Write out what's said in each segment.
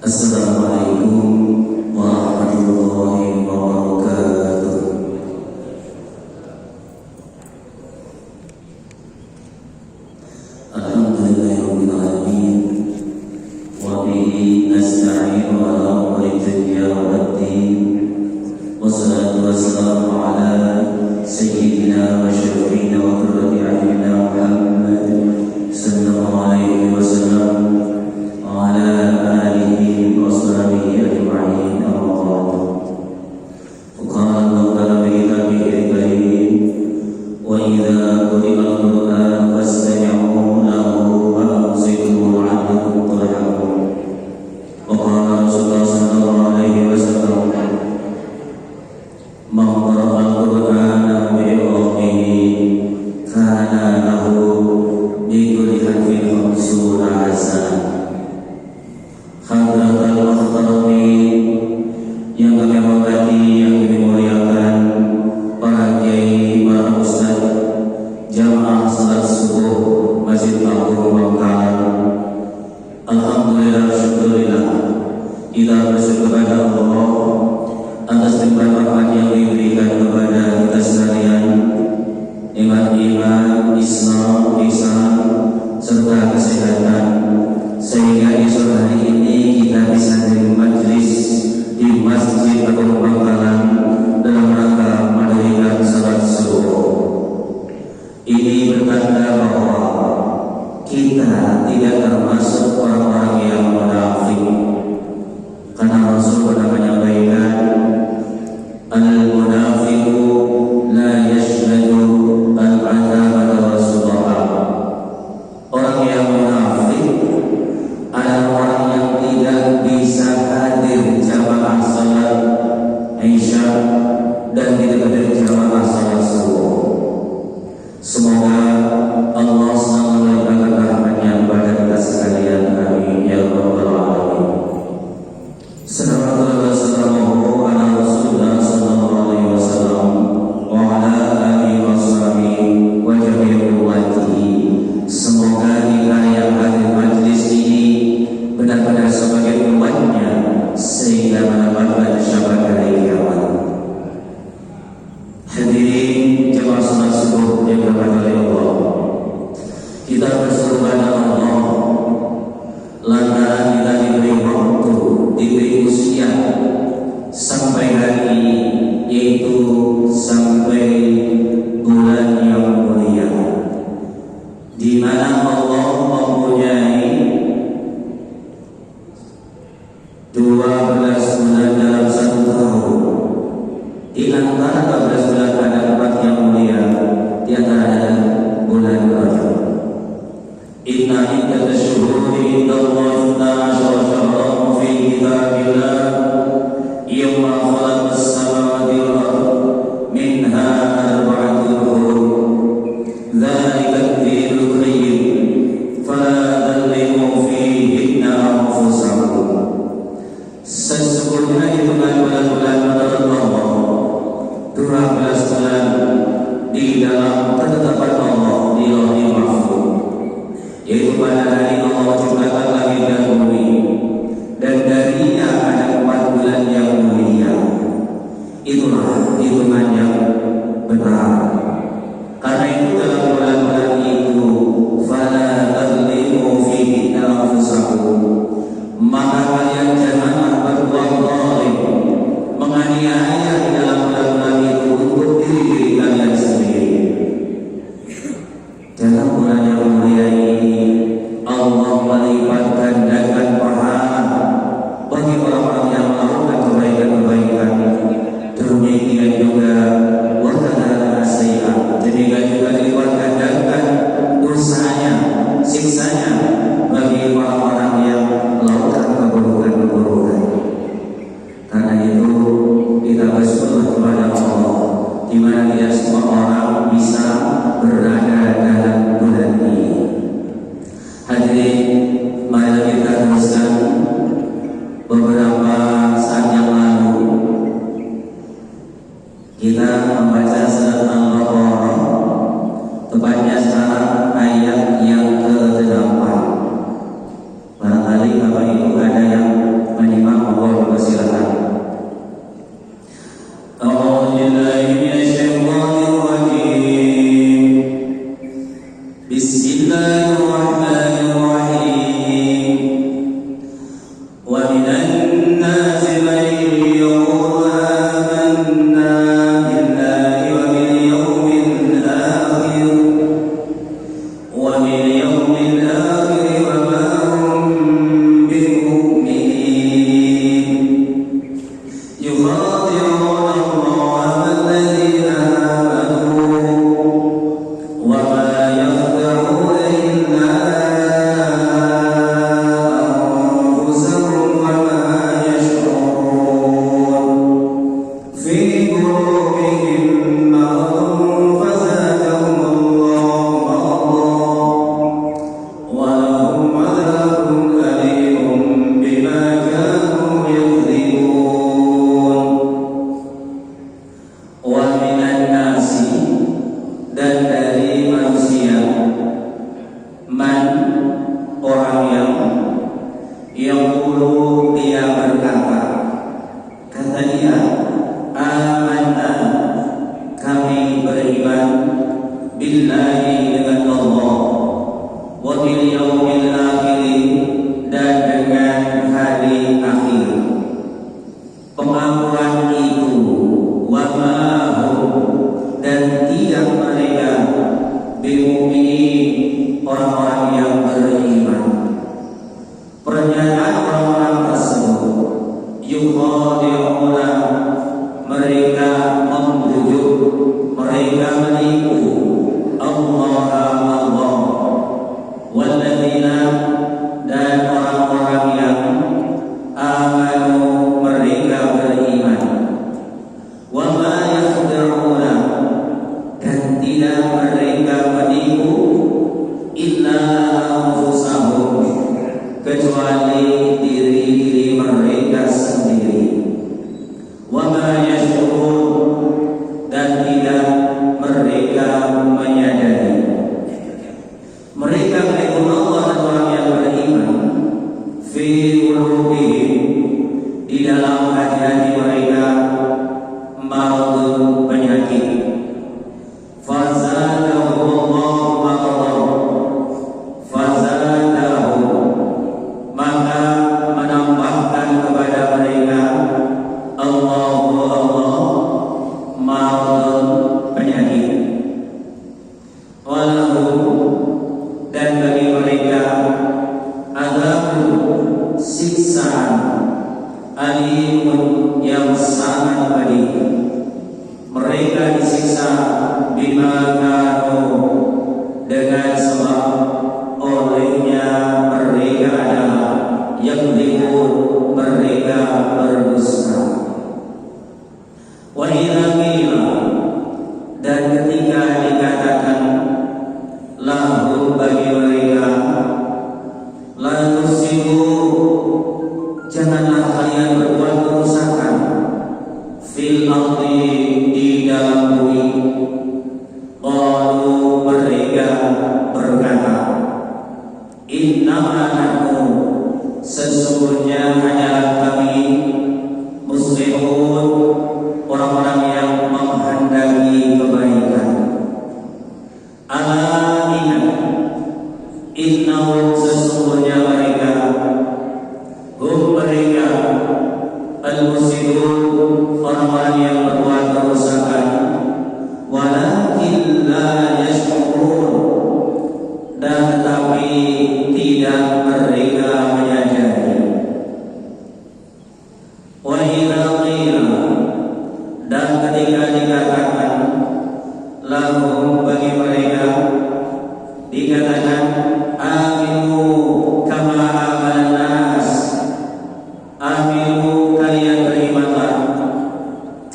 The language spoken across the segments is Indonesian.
Assalamualaikum warahmatullahi wabarakatuh. Alhamdulillahirabbil alamin wa bihi nasta'inu ala umuri dunya waddin. Wassalatu wassalamu ala sayyidina wa syafi'ina wa qurrati a'yunina Muhammad sallallahu alaihi wasallam wa ala alihi wa sahbihi ajma'in. Amma ba'du. Qala Allahu ta'ala fi kitabihi al-karim wa idza quri'a al-Qur'an fastami'u lahu wa ansitu 'alakum turhamun. Wa qala Rasulullah sallallahu alaihi wasallam man qara'a al-Qur'ana bi'aqlihi kana lahu bi kulli harfin khamsuna hasanah. Hadratul muhtaramin yang kami hormati, yang kami muliakan, para kiai, para ustaz, jamaah salat subuh Masjid Agung Bangkalan. Alhamdulillah, syukurillah, kita bersyukur kepada Allah atas limpahan rahmat yang diberikan kepada kita sekalian, nikmat iman, Islam, ihsan, serta kesehatan, sehingga di sore hari ini kita bisa bermajlis di Masjid Agung Bangkalan dalam rangka mendirikan salat subuh. Ini bertanda bahwa kita tidak termasuk orang-orang yang munafik, karena Rasul pernah menyampaikan, al-munafiqu la yashhadu al-'adaba Rasulullah. Orang yang munafik adalah orang yang tidak bisa hadir jamaah salat Isya dan tidak hadir jamaah salat subuh. Semoga Allah SWT memberikan rahmatnya kepada kita sekalian. Amin ya rabbal alamin. Salawatullah wassalamuhu ala Rasulillah sallallahu alaihi wasallam wa ala alihi wa sahbihi wa jami'i ummatihi. Semoga kita yang hadir majlis ini benar-benar sebagai umatnya sehingga mendapatkan syafaat hari kiamat. Hadirin jamaah salat subuh yang dirahmati Allah, kita bersyukur kepada Allah lantaran kita diberi waktu, diberi usia sampai hari ini, yaitu sampai bulan yang mulia, di mana Allah mempunyai 12 bulan dalam satu tahun. Di antara 12 bulan ada 4 yang mulia, di antara ada bulan Rajab. Inna iddatash shuhuri indallahi 12 syahran fi kitabillah yawma khalaqas samawati wal ardh minha arba'atun hurum dzalika ad-dinul qayyim fala tadhlimu fihinna anfusakum. Sesungguhnya hitungan bulan-bulan menurut Allah 12 bulan di dalam ketetapan Allah di Lauhul Mahfuz, yaitu pada hari Allah ciptakan langit dan bumi, dan darinya ada 4 bulan yang mulia. Itulah hitungan yang benar. Karena itu dalam bulan-bulan itu fala tadlimu fihi anfusakum, maka kalian janganlah berbuat zalim, menganiaya di dalam bulan-bulan itu untuk diri kalian sendiri. Dalam bulan yang mulia ini Allah melipat gandakan pahala bagi orang-orang yang melakukan kebaikan-kebaikan dunia juga wakadana sayyi'at, demikian juga dilipat gandakan dosanya, siksanya bagi orang-orang yang melakukan keburukan-keburukan. Karena itu kita bersyukur kepada Allah, di mana tidak semua orang bisa berada dalam bulan ini. Hadirin, mari kita teruskan. Beberapa saat yang lalu kita membaca surat Al-Baqarah, tepatnya sekarang ayat yang ke-8. Para orang yang dulu dia berkata, kata dia, amanna, kami beriman billahi dengan Allah, wa bil yaumil akhir, dan dengan hari akhir. Pengakuan itu wa ma hum, dan tidak mereka bimu'minin, orang-orang yang beriman. Pernyataan orang-orang tersebut yukhadi'una, mereka membujuk, mereka menipu Allah walladzina, dan orang-orang yang amanu, mereka beriman. Wa ma yakhda'una, dan tidak mereka menipu illa anfusahum, kecuali diri-diri mereka sendiri. Wa ma yashurun, dan tidak mereka menyadari. Mereka menipu Allah dan orang yang beriman fi qulubihim, di dalam hati-hati mereka maradun, penyakit. Fazadahumullahu maradun, fazadahum, maka menambahkan kepada mereka Allah maradun, penyakit. Walahum, dan bagi mereka azabun, siksaan, alimun, yang sangat pedih. Mereka disiksa bima kanu, dengan sebab olehnya mereka adalah yang dikut, mereka berdusta. Wa idza qila, dan ketika dikatakan lahum, bagi mereka, la tusibu, janganlah kalian berbuat kerusakan, fil ardi, di dalam bumi. Qalu, mereka berkata, innama nahnu, sesungguhnya hanyalah kami, muslimun, orang-orang yang menghendaki kebaikan. Ala ingat, innahum, sesungguhnya mereka, hum, mereka, al-muslimun, orang-orang yang berbuat kerusakan, walakin la yashkurun, dan tetapi tidak mereka menyadari. Wa idza qila, dan ketika dikatakan lahum, bagi mereka, dikatakan aminu kama amalan nas, aminu, kalian berimanlah,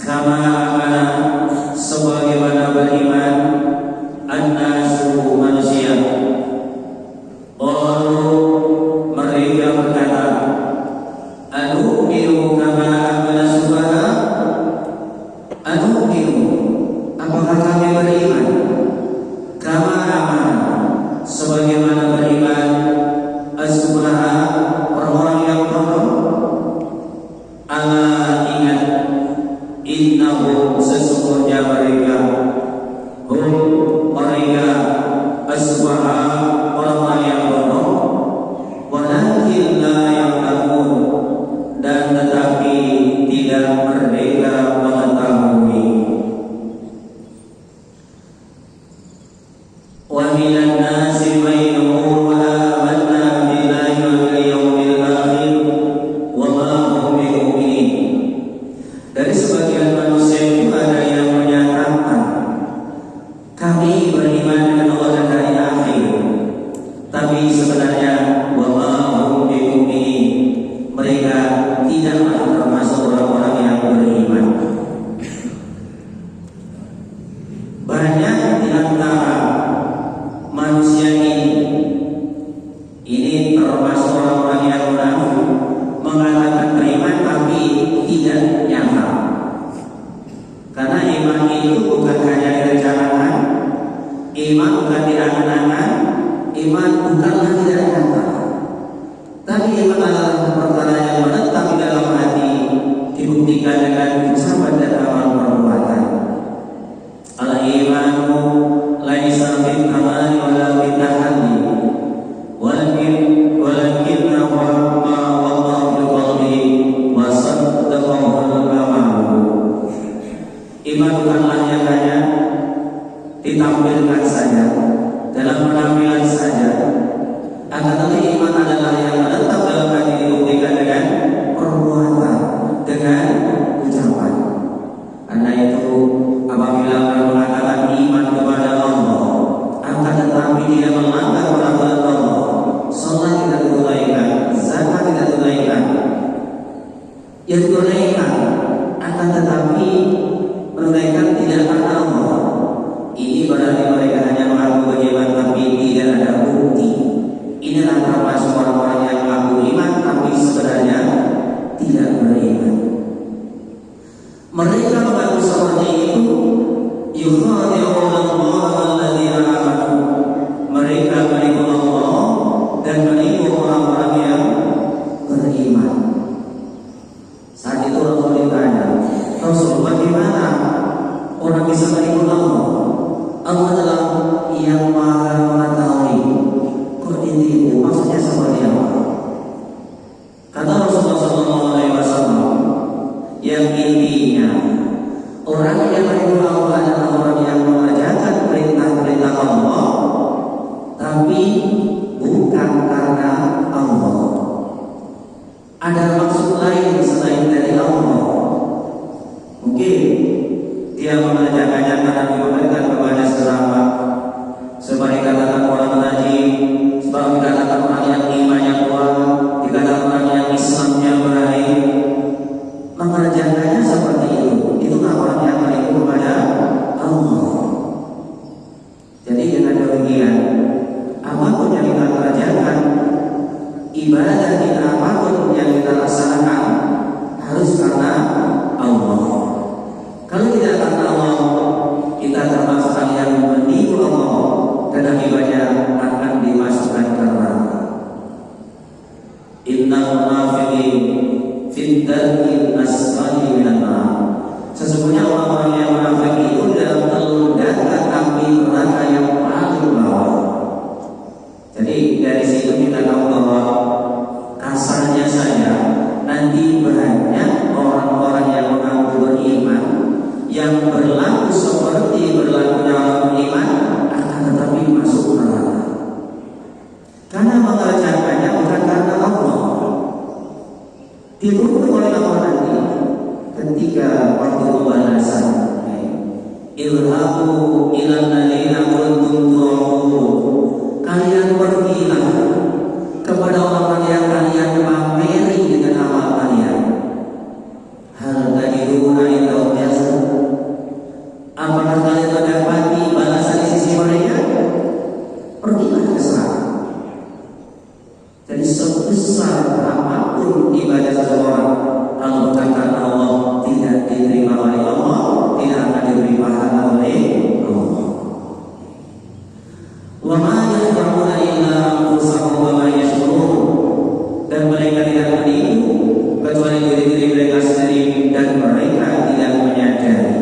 kama amana, sebagaimana beriman, an-nasu, manusia. Qalu, mereka berkata, anu'minu kama amana subhana, anu'minu, apakah kami beriman, kama amana, sebagaimana beriman, as-subhana, orang-orang yang bodoh. Ala ingat, innahum, sesungguhnya mereka, hum, mereka, as-subhana, orang-orang yang bodoh, walakin la ya'lamun, dan tetapi tidak mereka mengetahui. Wa minan nasi man yaqulu amanna billahi wal yawmil akhir wa ma hum bimu'minin. Dari sebagian manusia itu ada yang menyatakan, kami beriman dengan Allah dan hari akhir, tapi sebenarnya wa ma hum bimu'minin, mereka tidaklah termasuk orang-orang yang beriman. Banyak di antara manusia ini termasuk orang-orang yang munafik, mengatakan beriman tapi tidak nyata. Karena iman itu bukan hanya direncanakan, iman bukan diangan-angan, iman bukanlah tidak nyata. Tetapi iman adalah perkara yang menetap di dalam hati, dibuktikan dengan ucapan dan amal perbuatan. Al-imanu laisa bil amali wala bil tahalli, walakinna ma waqa bil qalbi wa saddaqahu al-amal. Iman bukanlah yang hanya ditampilkan saja, dalam penampilan saja, akan tetapi iman adalah yang menetap dalam hati, dibuktikan dengan perbuatan, dengan ucapan. Karena itu apabila orang mengatakan iman kepada Allah, akan tetapi dia melanggar peraturan Allah, salat tidak ditunaikan, zakat tidak ditunaikan, yang ditunaikan akan tetapi menunaikan tidak karena Allah, ini berarti mereka hanya mengaku beriman tapi tidak ada bukti. Inilah termasuk orang-orang yang mengaku iman tapi sebenarnya tidak beriman. Mereka mengaku seperti itu, yukhadi'una Allah walladzina amanu. Mereka menipu Allah dan menipu orang-orang yang beriman. Saat itu Rasul ditanya, Rasul, bagaimana orang bisa menipu Allah? Allah adalah yang maha mengetahui. Kok ditipu? Maksudnya seperti apa? Kata Rasulullah SAW, yang intinya orang yang menipu Allah adalah orang yang mengerjakan perintah-perintah Allah, tapi bukan karena Allah. Ada maksud lain selain dari Allah. Mungkin dia mengerjakannya karena diberikan kepada selamat, sebagai katakan orang najib, sebagai katakan orang yang imannya kuat, dikatakan orang yang Islamnya baik, mengerjakannya seperti itu. Itu orang yang menipu kepada Allah. Jadi dengan demikian, apapun yang kita kerjakan, ibadah kita apapun yang kita laksanakan, harus karena Allah. Kalau tidak karena Allah, kita termasuk yang menipu Allah dan akibatnya akan dimasukkan ke neraka. Innal munafiqin fi darkil asfali minan nar. Sesungguhnya orang-orang yang munafik itu dalam telundakan api neraka yang paling bawah. Jadi dari situ kita tahu bahwa kasarnya saja nanti banyak orang-orang yang mengaku beriman yang berlaku seperti berlakunya orang beriman akan tetapi masuk neraka. Karena mengerjakannya bukan karena Allah. Dihukum oleh Allah nanti ketika waktu pembalasan. Ilhamu ilal ladzina kuntum tu'adun. Kalian pergilah kepada orang yang kalian pameri dengan amal kalian. Hal tajiduna indahu jazaa. Apakah kalian mendapati balasan di sisi mereka? Pergilah ke sana. Jadi sebesar apapun ibadah seseorang, kalau bukan karena Allah, tidak diterima oleh Allah, tidak akan diberi pahala oleh Allah. Wa ma yahramuna illa anfusahum wa ma yashkurun. Dan mereka tidak menipu kecuali diri-diri mereka sendiri dan mereka tidak menyadari.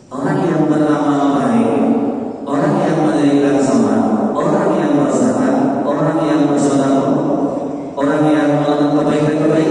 Orang yang beramal baik, orang yang mendirikan salat, orang yang berzakat, orang yang bersedekah, orang yang melakukan kebaikan-kebaikan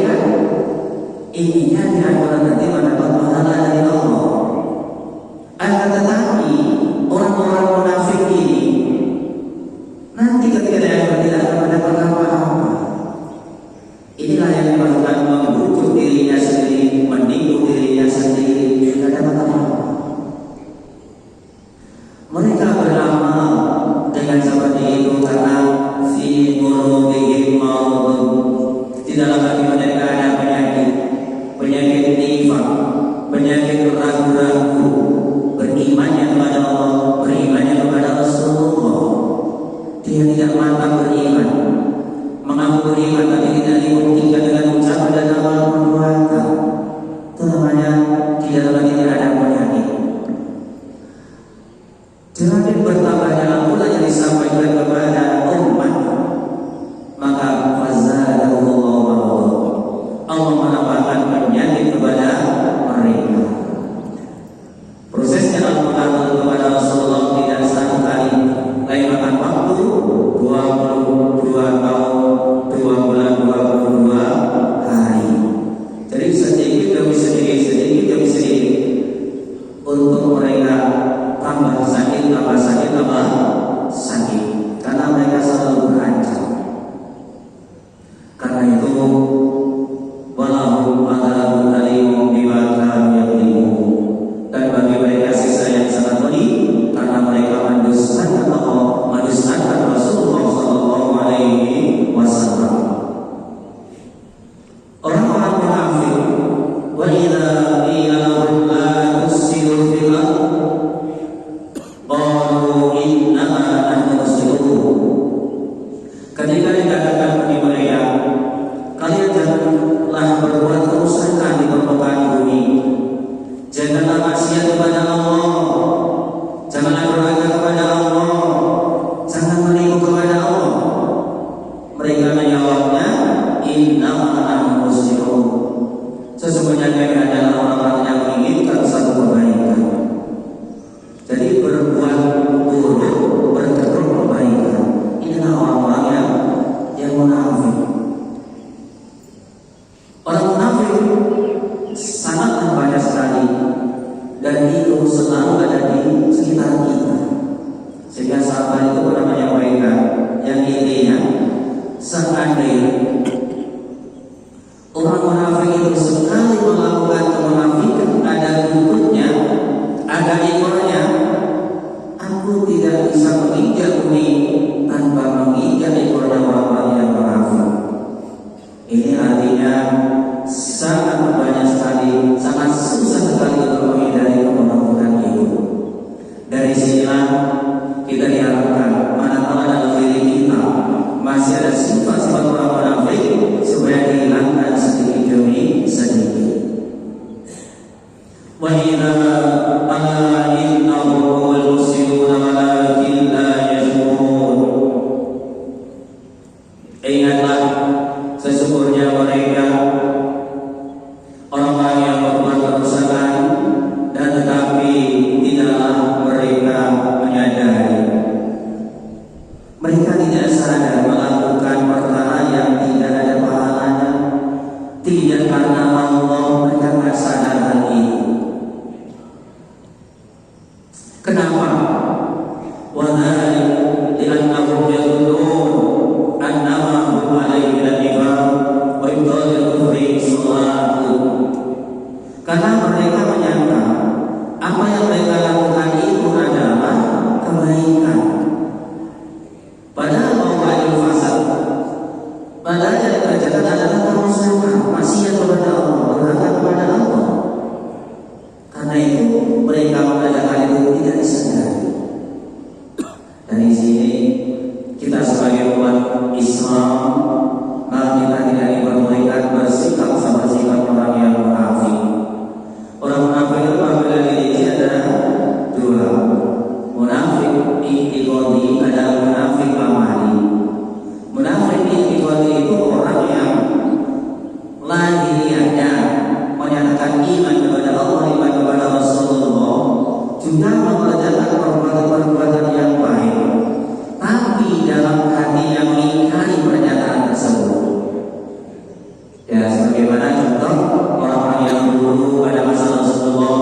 seandainya orang munafik itu sekali melakukan kemunafikan, ada bentuknya, ada ekornya, aku tidak bisa menginjak bumi tanpa menginjak ekornya orang yang munafik. Ini artinya sangat banyak sekali, sangat susah sekali untuk menghindari kemunafikan itu. Dari sinilah kita diharapkan manakala dalam diri kita masih ada sifat-sifat orang munafik supaya dihilangkan sedikit demi sedikit. Wa idza qala innahum humul mufsiduna walakin la yashurun. Ingatlah sesungguhnya mereka orang-orang yang berbuat kerusakan dan tetapi tidaklah mereka menyadari. Mereka tidak sadar melakukan perkara yang tidak ada pahalanya. Tidak karena Allah, mereka tidak sadar hal itu. Kenapa? Wadhalik li'annahum yadhunnun annama hum alaihi al-nifaq wa ibdalul kufri salatu. Karena mereka menyangka apa yang mereka lakukan itu adalah kebaikan. Padahal mau itu fasad. Padahal yang dikerjakan adalah kerusakan, maksiat kepada Allah, durhaka kepada Allah. Karena itu mereka mengerjakan itu tidak disadari. Dari sini kita sebagai umat Islam, kita tidak diperbolehkan bersikap sama sikap orang yang munafik. Orang munafik itu apabila diri ada dua. Munafik i'tiqadi, ada munafik amali. Munafik i'tiqadi itu orang yang lahiriahnya menyatakan iman kepada Allah, iman kepada Rasulullah, juga mengerjakan perbuatan-perbuatan yang baik, tapi dalam hatinya mengingkari pernyataan tersebut. Ya, sebagaimana contoh orang-orang yang dulu pada masa Rasulullah,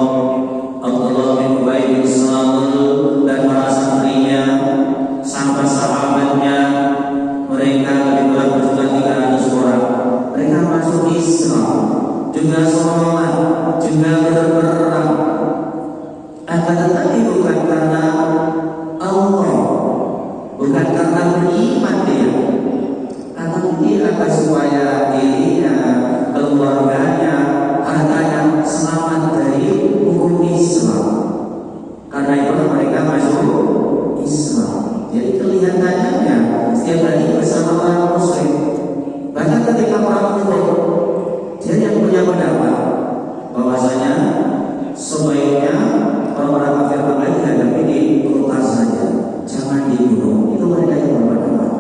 Abdullah bin Ubay bin Salul dan para santrinya, sahabat-sahabatnya, mereka lebih kurang berjumlah 300 orang. Mereka masuk Islam, juga sholat, juga berperang. Akan tetapi bukan karena Allah, bukan karena beriman dia, atau dia akan supaya dirinya, keluarganya, hartanya selamat dari hukum Islam. Karena itu mereka masuk Islam. Jadi kelihatannya setiap hari bersama orang Muslim. Bahkan ketika orang Muslim, dia yang punya pendapat bahwasanya sebaiknya orang-orang kafir Mekah dihadapi di kota saja, jangan di gunung. Itu mereka yang berpendapat.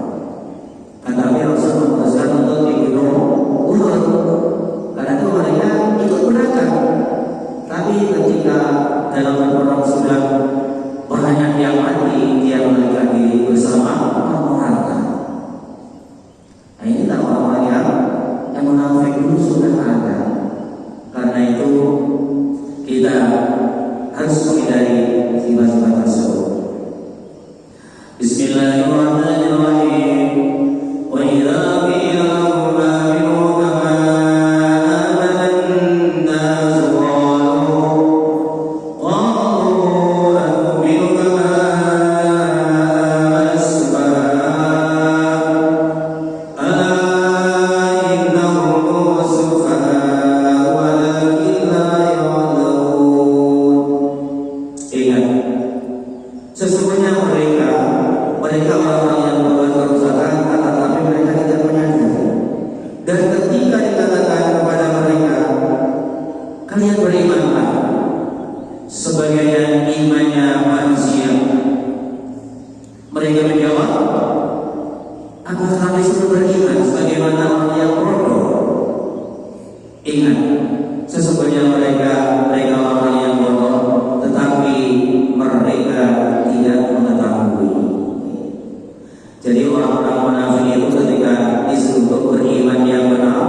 Tetapi Rasul memutuskan untuk di gunung Uhud. Karena itu mereka ikut berangkat. Tapi ketika dalam perang sudah banyak yang mati, dia melarikan diri bersama orang-orang. Nah, ini orang-orang yang munafik dulu sudah ada. Karena itu kita harus menghindari sifat-sifat tersebut. Bismillahirrahmanirrahim. Wa idza qila lahum aminu kama amana an-nas qalu anu'minu kama amana as-sufaha ala innahum as-sufaha walakin la ya'lamun. Ingat, sesungguhnya mereka orang-orang yang berbuat kerusakan, tetapi mereka tidak menyadari. Dan ketika dikatakan kepada mereka, kalian berimanlah sebagaimana imannya manusia, mereka menjawab, apakah kami sudah beriman sebagaimana orang yang bodoh? Ingat, sesungguhnya mereka orang yang bodoh, tetapi mereka tidak mengetahui. Jadi orang-orang munafik itu ketika disuruh untuk beriman yang benar,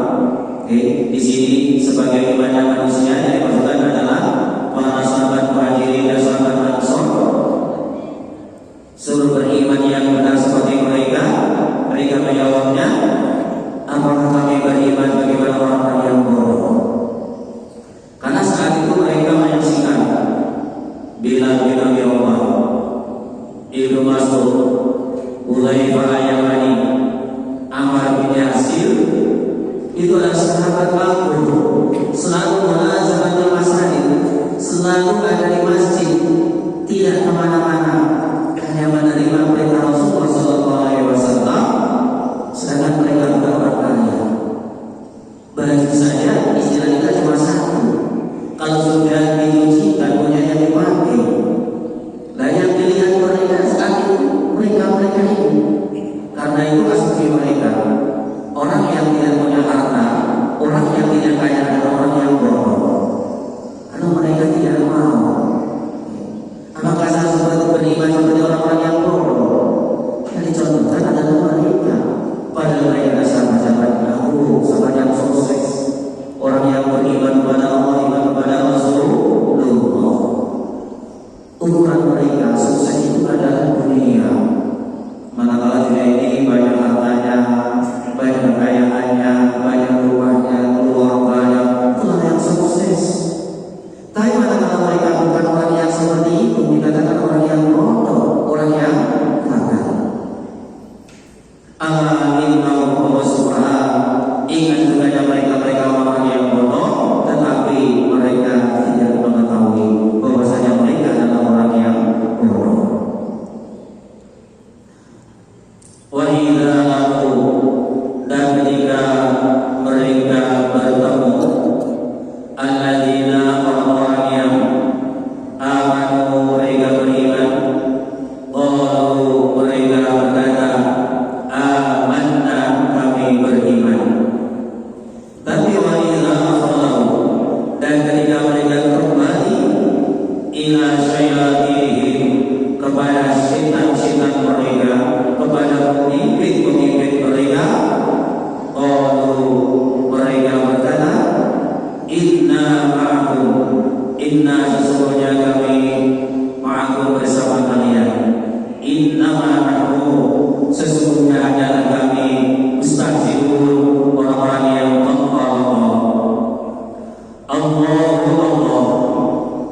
di sini sebagai imannya manusia yang dimaksudkan adalah para sahabat Muhajirin dan sahabat Ansor, suruh beriman yang benar seperti mereka menjawabnya, Apakah kami beriman bagaimana orang-orang yang bodoh? Karena saat itu mereka menyaksikan Bilal bin Abi Rabah, Ibnu Mas'ud, Hudzaifah Al-Yamani, Ammar bin Yasir, itu adalah sahabat makhluk, selalu mulazamatul masjid, selalu ada di masjid, tidak kemana-mana, hanya menerima perintah Rasulullah SAW. Sedangkan mereka bukan orang kaya. Baju saja istilah kita cuma satu. Kalau sudah dicucikan punyanya dipakai. Nah yang dilihat mereka saat itu mereka itu. Karena itu asumsi mereka, orang yang tidak punya harta, orang yang tidak kaya adalah orang yang bodoh. Karena mereka tidak mau. Apakah saya seperti beriman seperti orang-orang yang bodoh? Yang dicontohkan adalah mereka. Padahal mereka sahabat-sahabat aku, sahabat yang sukses, orang yang beriman kepada Allah, iman kepada Rasulullah. Ukuran mereka sukses itu adalah dunia. Manakala dunia ini banyak hartanya, banyak kekayaannya, banyak rumahnya, keluarganya, itulah yang sukses. Tapi manakala mereka bukan orang yang seperti itu, dikatakan orang yang bodoh, orang yang gagal. Ingat juga mereka orang yang bodoh, tetapi mereka tidak mengetahui bahwasanya mereka adalah orang yang bodoh. Wahidalahu, dan ketika mereka bertemu alladzina, orang-orang yang amanu, mereka beriman, qalu, mereka berkata amanna, kami beriman. Tapi wa'idha akhalahu, dan ketika mereka kembali ila syayatinihim, kepada syaitan-syaitan mereka, kepada pemimpin-pemimpin mereka, qalu, mereka berkata inna ma'akum, inna, sesungguhnya kami, ma'akum, bersama kalian, inna ma'akum, sesungguhnya adalah kami, mustahzirun, orang-orang yang Allah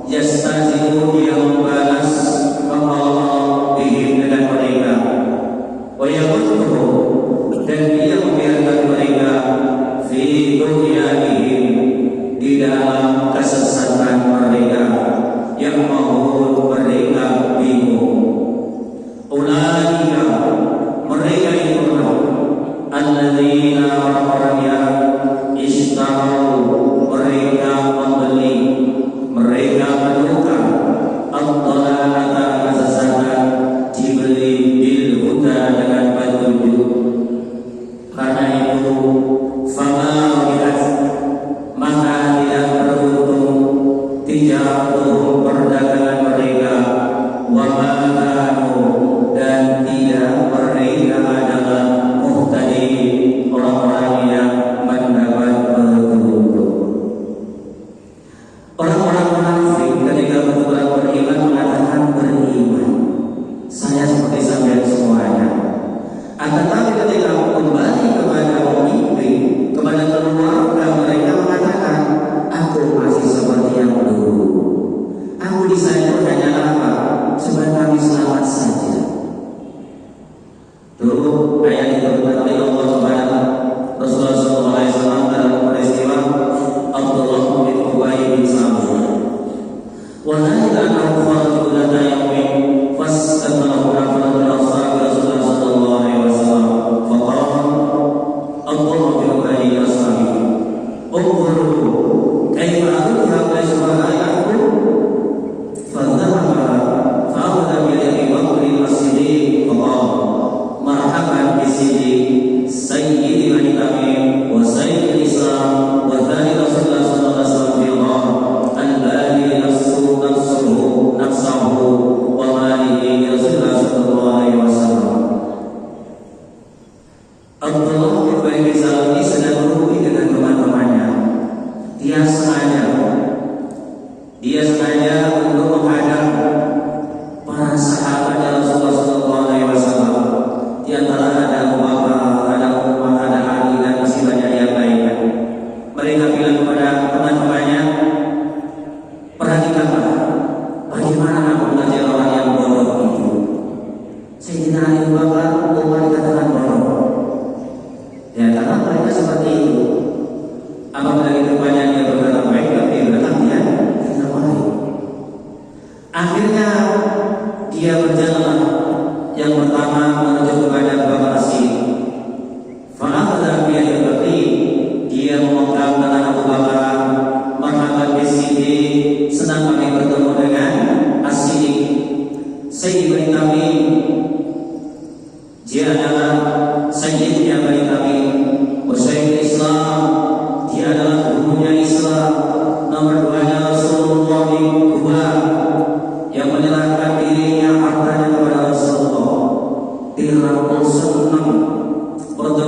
yastahzi'u, yang membalas Allah bihim, dengan mereka, wa yaqulu, dan dia membiarkan mereka fi dunyahihim, di dalam kesesatan mereka, yang mahun, mereka bingung. Ulaika, mereka itulah alladzina, orang-orang yang ishtaraw, mereka membeli, mereka menukar ad-dhalalata, kesesatan, dibeli bil huda, dengan petunjuk. Karena itu fama bihat, maka tidak beruntung, tijaratuhum, perdagangan mereka, wa ma kanu, dan tidak mereka adalah muhtadi, orang-orang yang mendapat petunjuk. Orang-orang munafik ketika betul-betul beriman mengatakan beriman, saya seperti sampean semuanya. Akan tetapi ketika kembali kepada pemimpin, kepada keluarga, mereka mengatakan aku masih seperti yang dulu. Aku di sana itu hanyalah apa? Sebagai kami selamat saja. Dulu ayat diturunkan oleh Allah Subhanahu. Rasulullah SAW dalam peristiwa Abdullah bin Ubay bin Salul. Walaupun anhu kharaju lana yawmin fastaghfara rabbana al-ashabi Rasulullah sallallahu alaihi wasallam. Faqala Abdullah bin Ubay bin Salul, "Unzuru kaifa adhhabu syuhada'akum." Fadhahaba fa'adha bi Abi Bakr as-Siddiq faqala marhaban bi Siddiq sayyidi bani Tamim wa sayyid Islam wa thani Rasulullah sallallahu alaihi wasallam fi Allah al-bali nafsuhu wa malihi Rasulullah sallallahu alaihi wasallam. Abdullah bin Ubay bin Salul ini sedang berhubung dengan teman-temannya. Dia sengaja untuk menghadap para sahabat Rasulullah sallallahu alaihi wasallam. Di antara ada Abu Bakar, ada Umar, ada Ali, dan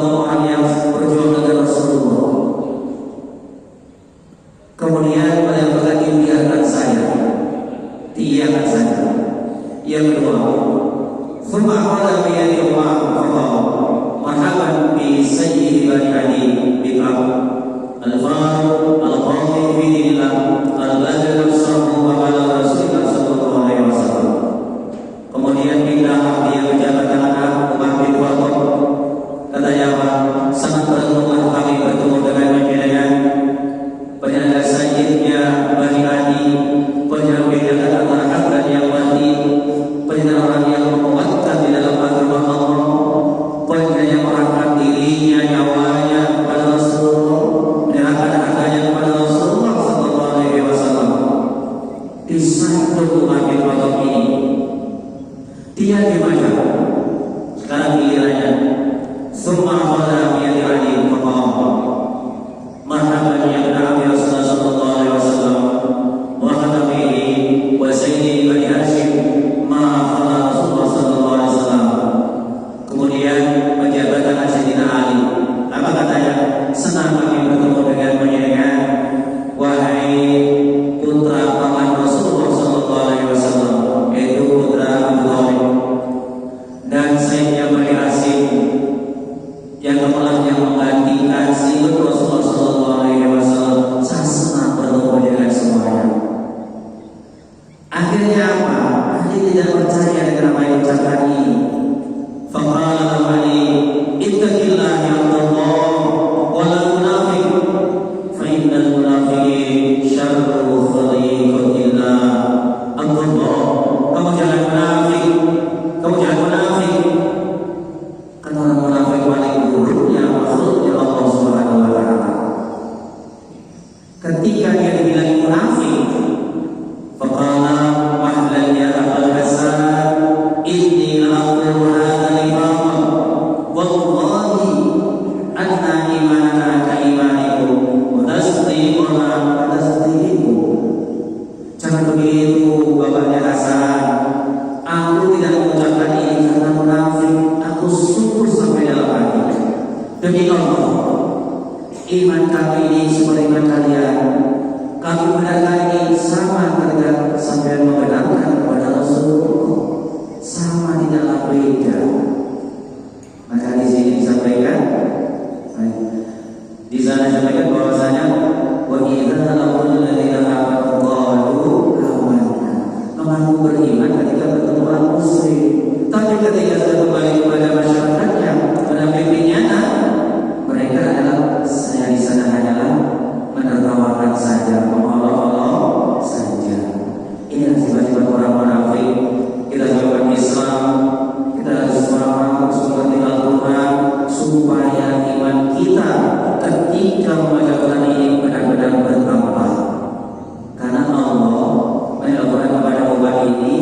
orang-orang yang berjuang dengan Rasulullah. Kemudian beliau berkata, biarkan saya, diakan saja. Yang kedua, ثم قال بيد الله فقال مرحبا بسيد بني علي بكعب الفاروق القاضي في دين الله البذل نفسه وعلى رسول الله صلى الله عليه wasallam. Kemudian pindah dia ke jabatan anak Umar bin Khattab. Katanya apa? Sangat beruntunglah kami bertemu dengan panjenengan. Panjenengan sayyidnya Bani Ali, panjenengan bedakan antara hak dan yang batil, panjenengan orang yang menguatkan di dalam agama Allah, panjenengan yang merahkan dirinya, nyawanya kepada Rasulullah, menyerahkan hartanya kepada Rasulullah sallallahu alaihi wasallam. Di satu Umar bin Khattab ini dia dibaca. Sekarang gilirannya. Summa qala bi Ali faqala marhaban ya Nabi Rasulullah sallallahu alaihi wasallam wa khatabihi wa sayyidi bani Hashim ma qala Rasulullah sallallahu alaihi wasallam. Kemudian penjabatan Sayyidina Ali, apa katanya? Senang kami bertemu dengan panjenengan wahai putra paman Rasulullah sallallahu alaihi wasallam, yaitu putra Abu Thalib dan sayyidnya Bani Hashim yang telah menggantikan sayyid Rasulullah sallallahu alaihi wasallam. Saya senang bertemu dengan semuanya. Akhirnya apa? Ali tidak percaya dengan apa yang ucapkan ini. Faqala Ali, ittaqillah ya Allah wa la munafiq fa innal munafiqin syarru khaliqatillah. Allah, kamu jangan munafik. Kamu jangan munafik. Karena orang munafik paling buruknya makhluknya Allah Subhanahu wa taala. Ketika dia dibilang munafik, faqala mahlan ya Abul Hasan inni la'aqulu hadha al-imam wallahi anna imanana ka imanikum wa tasdiquna ka tasdiqikum. Jangan begitu bapaknya Hasan, aku tidak mengucapkan ini karena munafik. Aku sungguh sampai dalam hati, demi Allah, iman kami ini seperti iman kalian. Kami benarkan ini sama ketika sampai membenarkan kepada Rasulullah, sama tidaklah beda. Maka di sini disampaikan, di sana disampaikan bahwasanya wa idza laqul ladzina amanu qalu amanna. Mengaku beriman ketika bertemu orang musyrik, tapi ketika sudah kembali kepada masyarakatnya, pada pimpinnya, mereka adalah saya di sana hanyalah menertawakan saja, mengolok-olok saja. Ini sifat-sifat orang munafik. Kita sebagai Islam, kita harus paham seperti Al-Quran supaya iman kita ketika membaca Quran ini benar-benar bertambah. Karena Allah menyatakan kepada umat ini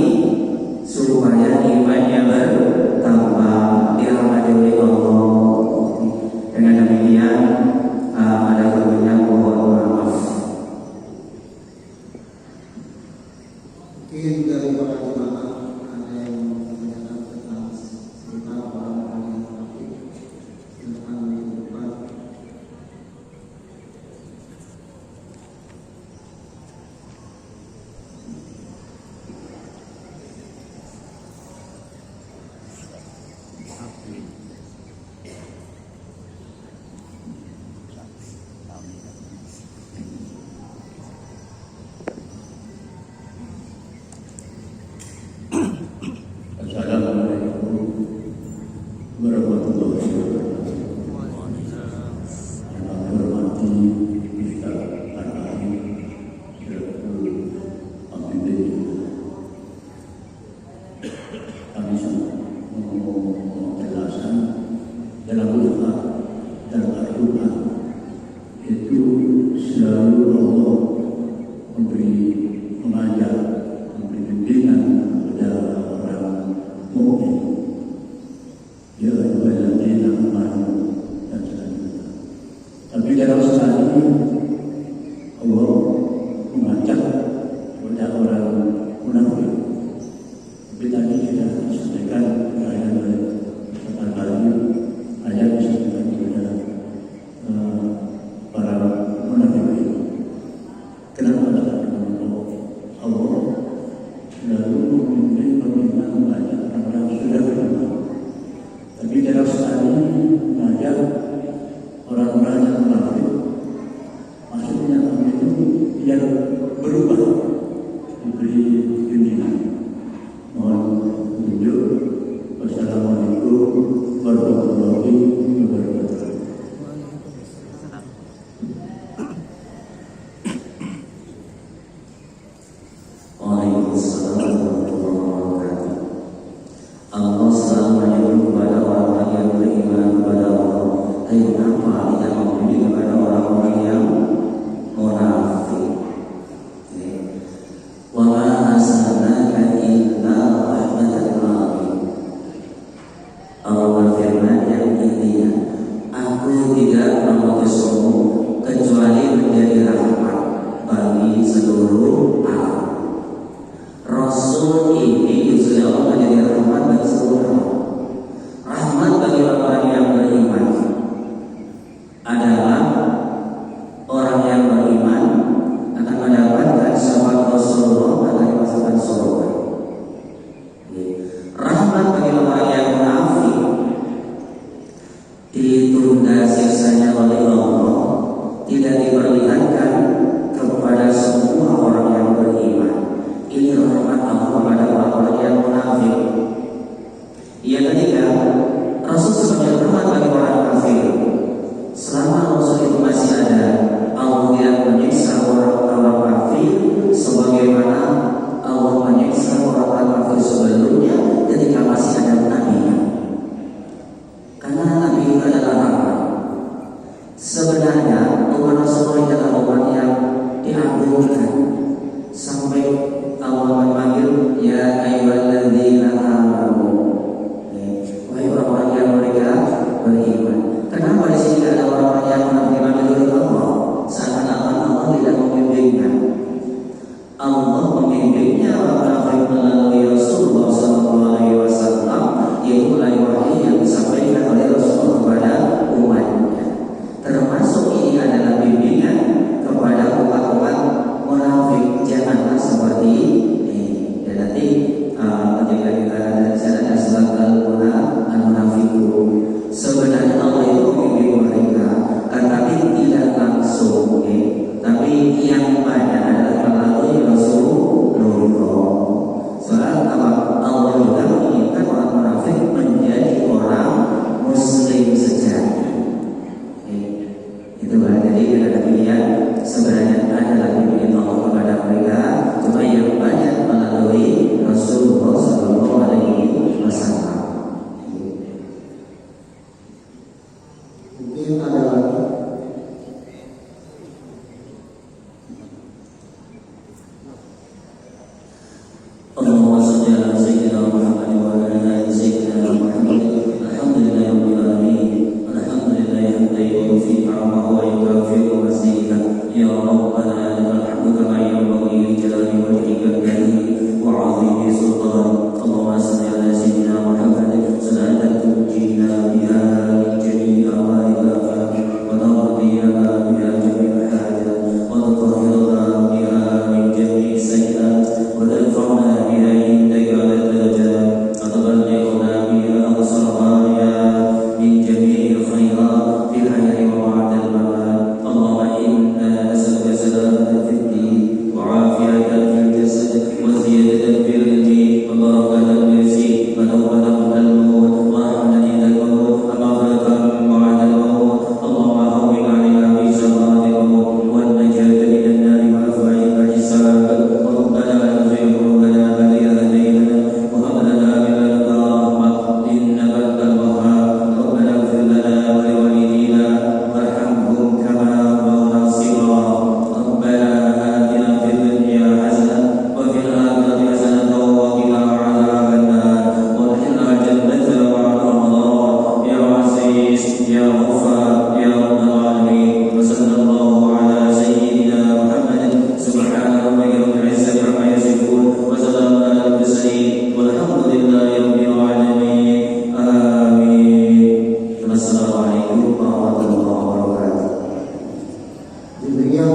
supaya imannya bertambah, dirahmati oleh Allah. Dengan demikian ada kalanya mohon maaf. Mungkin dari para jemaah ada yang menanyakan tentang cerita orang-orang yang munafik. Silakan dibuka. Assalamualaikum warahmatullahi wabarakatuh. Yang kami hormati Ustaz Al-Alim Syariful Abidin. Kami sangat memohon penjelasan dalam doa dan doa itu selalu Allah memberi mengajar, memberi bimbingan kepada orang mukmin. Ya ayyuhalladzina amanu dan selanjutnya. Tapi dalam sekali Allah mengajak kepada orang munafik. Tapi tadi sudah disampaikan ayat ayat disebutkan tidak memutus umum kecuali menjadi rahmat bagi seluruh alam. Rasul ini justru Allah menjadi rahmat bagi seluruh alam. Rahmat bagi orang yang beriman adalah orang yang beriman akan mendapatkan syafaat Rasulullah akan dimasukkan surga. Rahmat bagi orang yang munafik ditunda siksanya oleh Allah, tidak diperlihatkan kepada semua orang yang beriman. Ini rahmat Allah kepada orang-orang yang munafik. Ia ketika Rasul sebagai rahmat bagi orang kafir, selama Rasul itu masih ada, Allah tidak menyiksa orang-orang kafir sebagaimana Allah menyiksa orang-orang kafir sebelumnya ketika masih ada nabinya. Karena Nabi itu adalah rahmat. Sebenarnya umat Rasulullah adalah umat yang diagungkan sampai Allah memanggil ya ayyuhalladzina amanu, wahai orang-orang yang mereka beriman. Kenapa di sini ada orang-orang yang menafsirkan oleh Allah? Seakan-akan Allah tidak membimbingnya. Allah membimbingnya melalui Rasulullah SAW, yaitu wahyu yang disampaikan oleh Rasulullah kepada umatnya. Termasuk ini adalah bimbingan kepada umat-umat munafik. Janganlah seperti ini. Dan nanti ketika kita ada di sana ada surat Al-Munafiqun. Sebenarnya Allah itu membimbing mereka, tetapi tidak langsung, tapi yang banyak adalah melalui Rasulullah. Soal apa? Allah juga menginginkan orang munafik menjadi orang Muslim sejati. Itu berarti jadi ada pilihan. Sebenarnya adalah bimbingan Allah kepada mereka, cuma yang banyak melalui Rasulullah SAW. Mungkin ada lagi. Allahumma shalli ala sayyidina Muhammad wa ala ali sayyidina Muhammad. Alhamdulillahirabbil alamin. Alhamdulillahi hamdan yuwaffiqu wa yukafi'u mazida. Ya Rabbana lakal hamdu kama yanbaghi li jalali wajhika wa 'azimi sultanik. Allahumma shalli ala sayyidina Muhammad salatan tunjina biha min jami'i amwalina wa taqdiyana biha jami'al hajat wa tutahhiruna biha min jami'i sayyi'at wa tarfa'una biha indaka 'ala darajat wa tuballighuna biha aqsal ghayat min jami'il khairat fil hayati wa ba'dal mamat. Allahumma inna nas'aluka salamatan fid din wa 'afiyatan fil jasad wa ziyadatan fil ilmi wa barakatan fil rizqi wa tawbatan minal maut wa rahmatan minal maut wa maghfiratan ba'dal maut. Allahumma hawwin 'alaina bi shafa'atil maut wan najata minan nar wa afwa'il hisab. Rabbana la tuzigh qulubana ba'da idh hadaytana wa hab lana min ladunka rahmah innaka antal wahhab. Rabbana ighfir lana wa liwalidina warhamhum kama rabbawna shighara. Rabbana atina fid dunya hasanah wa fil akhirati hasanah wa qina adzaban nar. Wadkhilna jannata ma'al abrar ya aziz ya ghaffar ya rabbal alamin. Wa sallallahu ala sayyidina Muhammad subhana rabbika rabbil izzati amma yasifun wa salamun alal mursalin walhamdulillahi rabbil alamin. Amin. Wassalamualaikum warahmatullahi wabarakatuh. Demikian